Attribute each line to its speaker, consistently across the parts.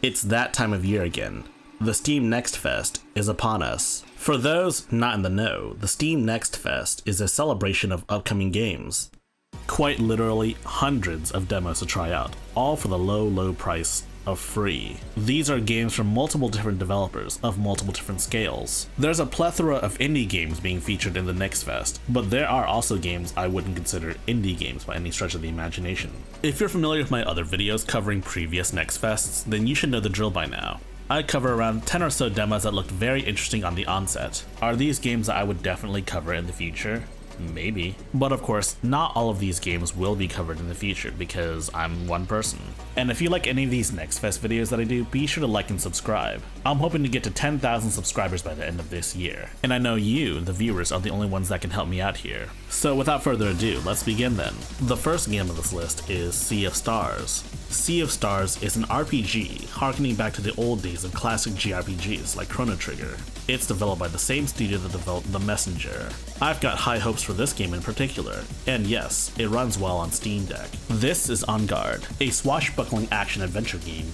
Speaker 1: It's that time of year again. The Steam Next Fest is upon us. For those not in the know, the Steam Next Fest is a celebration of upcoming games. Quite literally hundreds of demos to try out, all for the low price of free. These are games from multiple different developers of multiple different scales. There's a plethora of indie games being featured in the Next Fest, but there are also games I wouldn't consider indie games by any stretch of the imagination. If you're familiar with my other videos covering previous Next Fests, then you should know the drill by now. I cover around 10 or so demos that looked very interesting on the onset. Are these games that I would definitely cover in the future? Maybe. But of course, not all of these games will be covered in the future because I'm one person. And if you like any of these Next Fest videos that I do, be sure to like and subscribe. I'm hoping to get to 10,000 subscribers by the end of this year. And I know you, the viewers, are the only ones that can help me out here. So without further ado, let's begin then. The first game of this list is Sea of Stars. Sea of Stars is an RPG harkening back to the old days of classic JRPGs like Chrono Trigger. It's developed by the same studio that developed The Messenger. I've got high hopes for this game in particular, and yes, it runs well on Steam Deck. This is On Guard, a swashbuckling action-adventure game.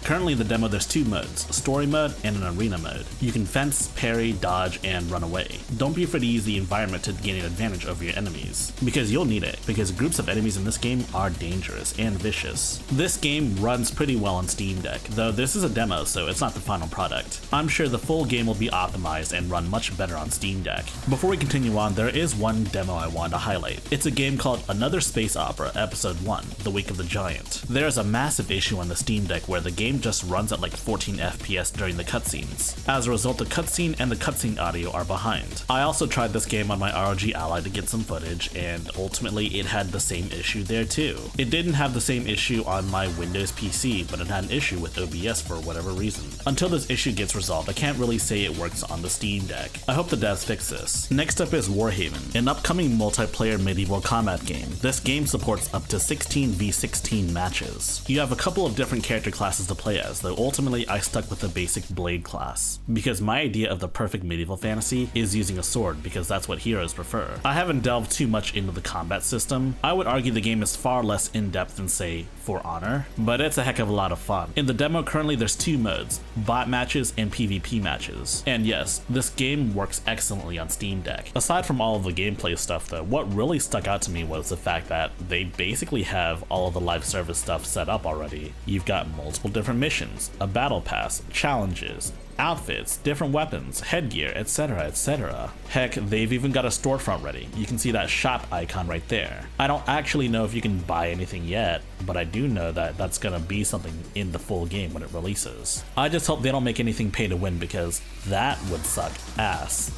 Speaker 1: Currently in the demo there's two modes, a story mode and an arena mode. You can fence, parry, dodge, and run away. Don't be afraid to use the environment to gain an advantage over your enemies, because you'll need it, because groups of enemies in this game are dangerous and vicious. This game runs pretty well on Steam Deck, though this is a demo so it's not the final product. I'm sure the full game will be optimized and run much better on Steam Deck. Before we continue on, there is one demo I wanted to highlight. It's a game called Another Space Opera Episode 1, The Week of the Giant. There's a massive issue on the Steam Deck where the game just runs at like 14 FPS during the cutscenes. As a result, the cutscene and the cutscene audio are behind. I also tried this game on my ROG Ally to get some footage, and ultimately it had the same issue there too. It didn't have the same issue on my Windows PC, but it had an issue with OBS for whatever reason. Until this issue gets resolved, I can't really say it works on the Steam Deck. I hope the devs fix this. Next up is Warhaven, an upcoming multiplayer medieval combat game. This game supports up to 16v16 matches. You have a couple of different character classes to play as, though ultimately I stuck with the basic blade class, because my idea of the perfect medieval fantasy is using a sword because that's what heroes prefer. I haven't delved too much into the combat system. I would argue the game is far less in-depth than say For Honor, but it's a heck of a lot of fun. In the demo currently there's two modes, bot matches and PvP matches. And yes, this game works excellently on Steam Deck. Aside from all of the gameplay stuff though, what really stuck out to me was the fact that they basically have all of the live service stuff set up already. You've got multiple different missions, a battle pass, challenges, outfits, different weapons, headgear, etc, etc. Heck, they've even got a storefront ready. You can see that shop icon right there. I don't actually know if you can buy anything yet, but I do know that that's gonna be something in the full game when it releases. I just hope they don't make anything pay to win because that would suck ass.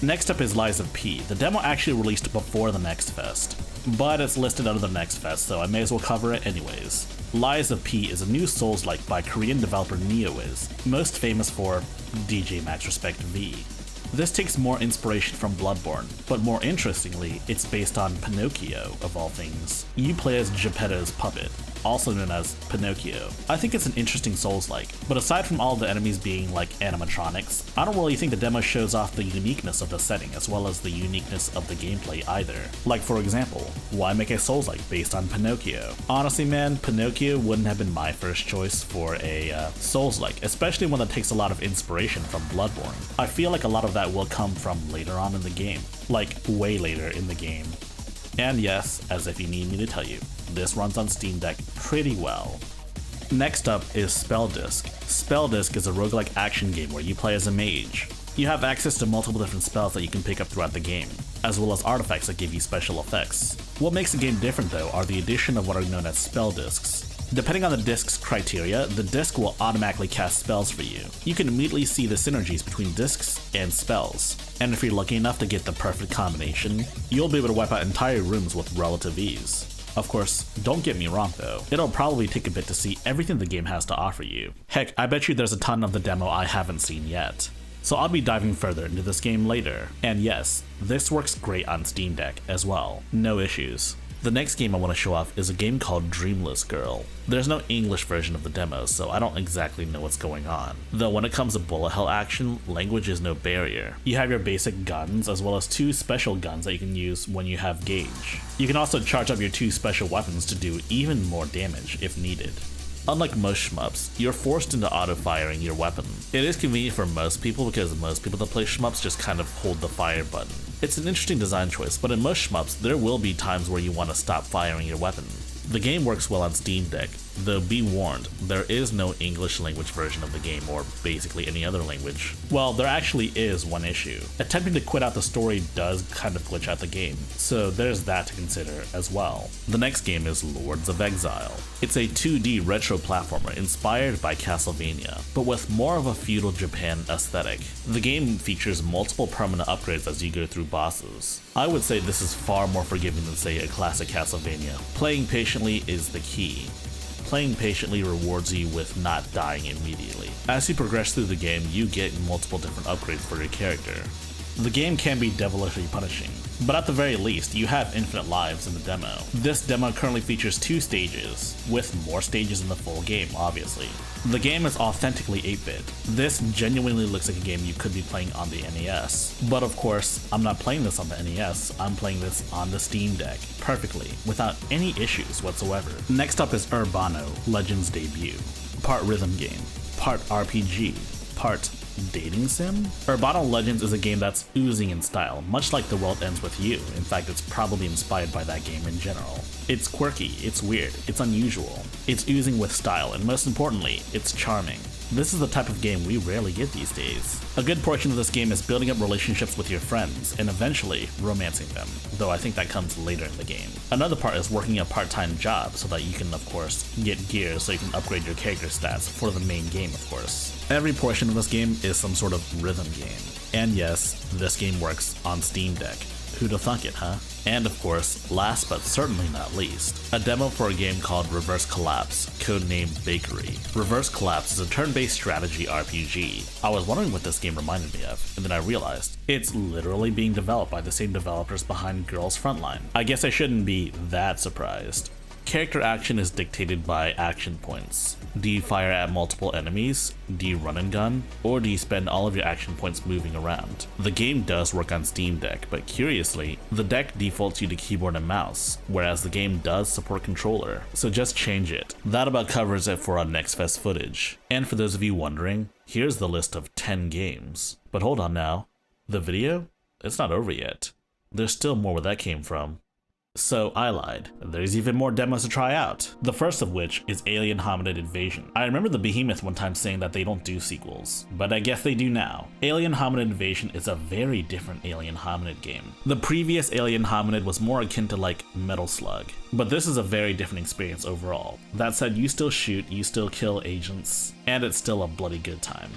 Speaker 1: Next up is Lies of P. The demo actually released before the Next Fest, but it's listed under the Next Fest, so I may as well cover it anyways. Lies of P is a new Souls-like by Korean developer NeoWiz, most famous for DJ Max Respect V. This takes more inspiration from Bloodborne, but more interestingly, it's based on Pinocchio, of all things. You play as Geppetto's puppet, also known as Pinocchio. I think it's an interesting Souls-like, but aside from all the enemies being like animatronics, I don't really think the demo shows off the uniqueness of the setting as well as the uniqueness of the gameplay either. Like for example, why make a Souls-like based on Pinocchio? Honestly man, Pinocchio wouldn't have been my first choice for a Souls-like, especially one that takes a lot of inspiration from Bloodborne. I feel like a lot of that will come from later on in the game, like way later in the game. And yes, as if you need me to tell you, this runs on Steam Deck pretty well. Next up is Spelldisk. Spelldisk is a roguelike action game where you play as a mage. You have access to multiple different spells that you can pick up throughout the game, as well as artifacts that give you special effects. What makes the game different though are the addition of what are known as spell discs. Depending on the disc's criteria, the disc will automatically cast spells for you. You can immediately see the synergies between discs and spells, and if you're lucky enough to get the perfect combination, you'll be able to wipe out entire rooms with relative ease. Of course, don't get me wrong though, it'll probably take a bit to see everything the game has to offer you. Heck, I bet you there's a ton of the demo I haven't seen yet. So I'll be diving further into this game later. And yes, this works great on Steam Deck as well, no issues. The next game I want to show off is a game called Dreamless Girl. There's no English version of the demo, so I don't exactly know what's going on. Though when it comes to bullet hell action, language is no barrier. You have your basic guns, as well as two special guns that you can use when you have gauge. You can also charge up your two special weapons to do even more damage if needed. Unlike most shmups, you're forced into auto-firing your weapon. It is convenient for most people because most people that play shmups just kind of hold the fire button. It's an interesting design choice, but in most shmups, there will be times where you want to stop firing your weapon. The game works well on Steam Deck, though be warned, there is no English language version of the game, or basically any other language. Well, there actually is one issue. Attempting to quit out the story does kind of glitch out the game, so there's that to consider as well. The next game is Lords of Exile. It's a 2D retro platformer inspired by Castlevania, but with more of a feudal Japan aesthetic. The game features multiple permanent upgrades as you go through bosses. I would say this is far more forgiving than, say, a classic Castlevania. Playing patiently is the key. Playing patiently rewards you with not dying immediately. As you progress through the game, you get multiple different upgrades for your character. The game can be devilishly punishing, but at the very least, you have infinite lives in the demo. This demo currently features 2 stages, with more stages in the full game, obviously. The game is authentically 8-bit. This genuinely looks like a game you could be playing on the NES. But of course, I'm not playing this on the NES, I'm playing this on the Steam Deck, perfectly, without any issues whatsoever. Next up is Urbano, Legends Debut. Part rhythm game, part RPG, part dating sim? Urbano Legends is a game that's oozing in style, much like The World Ends With You. In fact, it's probably inspired by that game in general. It's quirky, it's weird, it's unusual, it's oozing with style, and most importantly, it's charming. This is the type of game we rarely get these days. A good portion of this game is building up relationships with your friends, and eventually romancing them, though I think that comes later in the game. Another part is working a part-time job so that you can, of course, get gear so you can upgrade your character stats for the main game, of course. Every portion of this game is some sort of rhythm game. And yes, this game works on Steam Deck. Who'da thunk it, huh? And of course, last but certainly not least, a demo for a game called Reverse Collapse, codenamed Bakery. Reverse Collapse is a turn-based strategy RPG. I was wondering what this game reminded me of, and then I realized it's literally being developed by the same developers behind Girls Frontline. I guess I shouldn't be that surprised. Character action is dictated by action points. Do you fire at multiple enemies? Do you run and gun? Or do you spend all of your action points moving around? The game does work on Steam Deck, but curiously, the deck defaults you to keyboard and mouse, whereas the game does support controller, so just change it. That about covers it for our Next Fest footage. And for those of you wondering, here's the list of 10 games. But hold on now, the video? It's not over yet. There's still more where that came from. So I lied. There's even more demos to try out. The first of which is Alien Hominid Invasion. I remember the Behemoth one time saying that they don't do sequels, but I guess they do now. Alien Hominid Invasion is a very different Alien Hominid game. The previous Alien Hominid was more akin to like Metal Slug, but this is a very different experience overall. That said, you still shoot, you still kill agents, and it's still a bloody good time.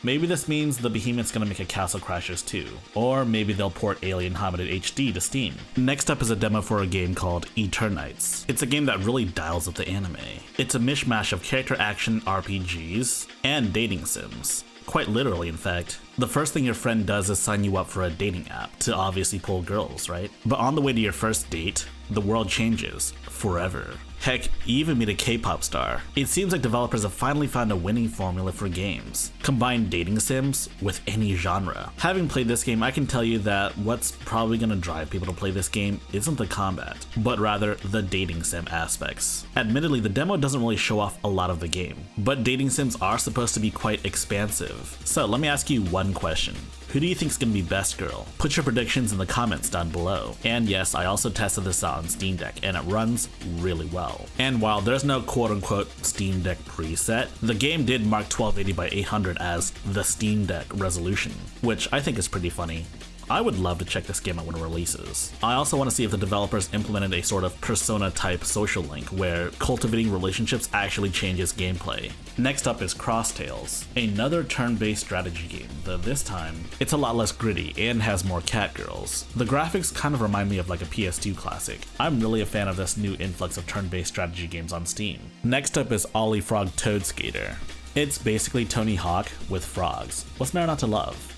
Speaker 1: Maybe this means the Behemoth's gonna make a Castle Crashers 2, or maybe they'll port Alien Hominid HD to Steam. Next up is a demo for a game called Eternites. It's a game that really dials up the anime. It's a mishmash of character action RPGs and dating sims. Quite literally, in fact. The first thing your friend does is sign you up for a dating app to obviously pull girls, right? But on the way to your first date, the world changes forever. Heck, you even meet a K-pop star. It seems like developers have finally found a winning formula for games. Combine dating sims with any genre. Having played this game, I can tell you that what's probably gonna drive people to play this game isn't the combat, but rather the dating sim aspects. Admittedly, the demo doesn't really show off a lot of the game, but dating sims are supposed to be quite expansive. So let me ask you one question. Who do you think is going to be best girl? Put your predictions in the comments down below. And yes, I also tested this out on Steam Deck, and it runs really well. And while there's no quote-unquote Steam Deck preset, the game did mark 1280 by 800 as the Steam Deck resolution, which I think is pretty funny. I would love to check this game out when it releases. I also want to see if the developers implemented a sort of persona-type social link where cultivating relationships actually changes gameplay. Next up is Crosstales, another turn-based strategy game, though this time, it's a lot less gritty and has more cat girls. The graphics kind of remind me of like a PS2 classic. I'm really a fan of this new influx of turn-based strategy games on Steam. Next up is Ollie Frog Toad Skater. It's basically Tony Hawk with frogs. What's there not to love?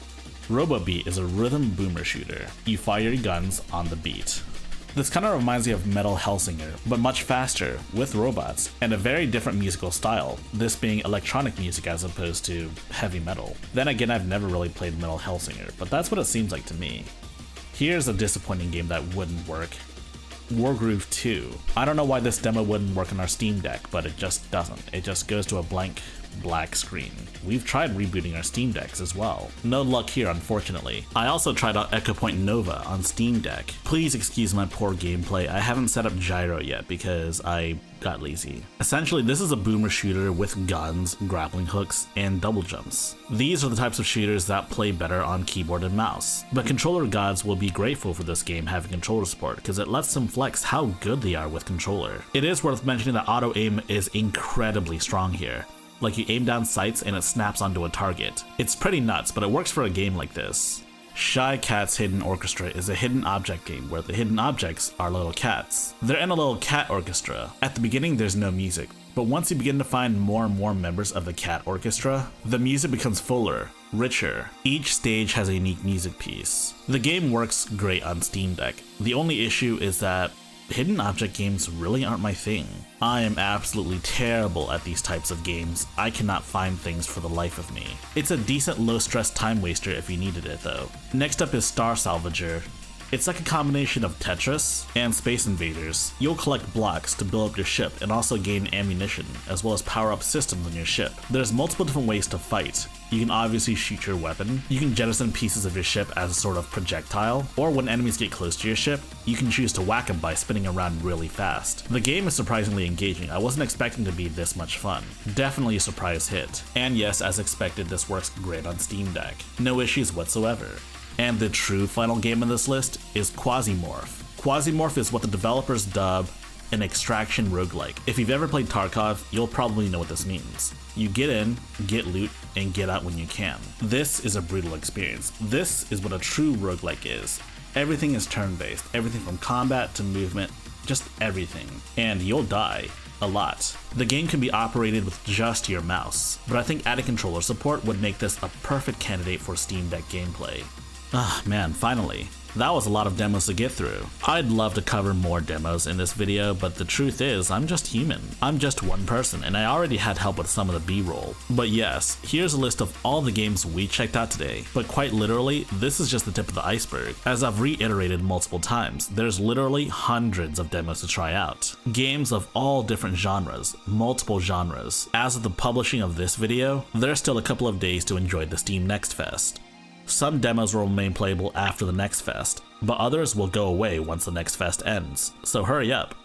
Speaker 1: RoboBeat is a rhythm boomer shooter. You fire your guns on the beat. This kind of reminds me of Metal Hellsinger, but much faster, with robots, and a very different musical style, this being electronic music as opposed to heavy metal. Then again, I've never really played Metal Hellsinger, but that's what it seems like to me. Here's a disappointing game that wouldn't work. Wargroove 2. I don't know why this demo wouldn't work on our Steam Deck, but it just doesn't. It just goes to a blank black screen. We've tried rebooting our Steam Decks as well. No luck here, unfortunately. I also tried out Echo Point Nova on Steam Deck. Please excuse my poor gameplay. I haven't set up gyro yet because I got lazy. Essentially, this is a boomer shooter with guns, grappling hooks, and double jumps. These are the types of shooters that play better on keyboard and mouse. But controller gods will be grateful for this game having controller support because it lets them flex how good they are with controller. It is worth mentioning that auto aim is incredibly strong here. Like, you aim down sights and it snaps onto a target. It's pretty nuts, but it works for a game like this. Shy Cat's Hidden Orchestra is a hidden object game where the hidden objects are little cats. They're in a little cat orchestra. At the beginning there's no music, but once you begin to find more and more members of the cat orchestra, the music becomes fuller, richer. Each stage has a unique music piece. The game works great on Steam Deck. The only issue is that hidden object games really aren't my thing. I am absolutely terrible at these types of games. I cannot find things for the life of me. It's a decent low-stress time waster if you needed it though. Next up is Star Salvager. It's like a combination of Tetris and Space Invaders. You'll collect blocks to build up your ship and also gain ammunition, as well as power up systems on your ship. There's multiple different ways to fight. You can obviously shoot your weapon, you can jettison pieces of your ship as a sort of projectile, or when enemies get close to your ship, you can choose to whack them by spinning around really fast. The game is surprisingly engaging. I wasn't expecting to be this much fun. Definitely a surprise hit. And yes, as expected, this works great on Steam Deck. No issues whatsoever. And the true final game on this list is Quasimorph. Quasimorph is what the developers dub an extraction roguelike. If you've ever played Tarkov, you'll probably know what this means. You get in, get loot, and get out when you can. This is a brutal experience. This is what a true roguelike is. Everything is turn-based, everything from combat to movement, just everything. And you'll die. A lot. The game can be operated with just your mouse, but I think adding controller support would make this a perfect candidate for Steam Deck gameplay. Ah, man, finally. That was a lot of demos to get through. I'd love to cover more demos in this video, but the truth is, I'm just human. I'm just one person, and I already had help with some of the B-roll. But yes, here's a list of all the games we checked out today. But quite literally, this is just the tip of the iceberg. As I've reiterated multiple times, there's literally hundreds of demos to try out. Games of all different genres, multiple genres. As of the publishing of this video, there's still a couple of days to enjoy the Steam Next Fest. Some demos will remain playable after the next fest, but others will go away once the next fest ends, so hurry up.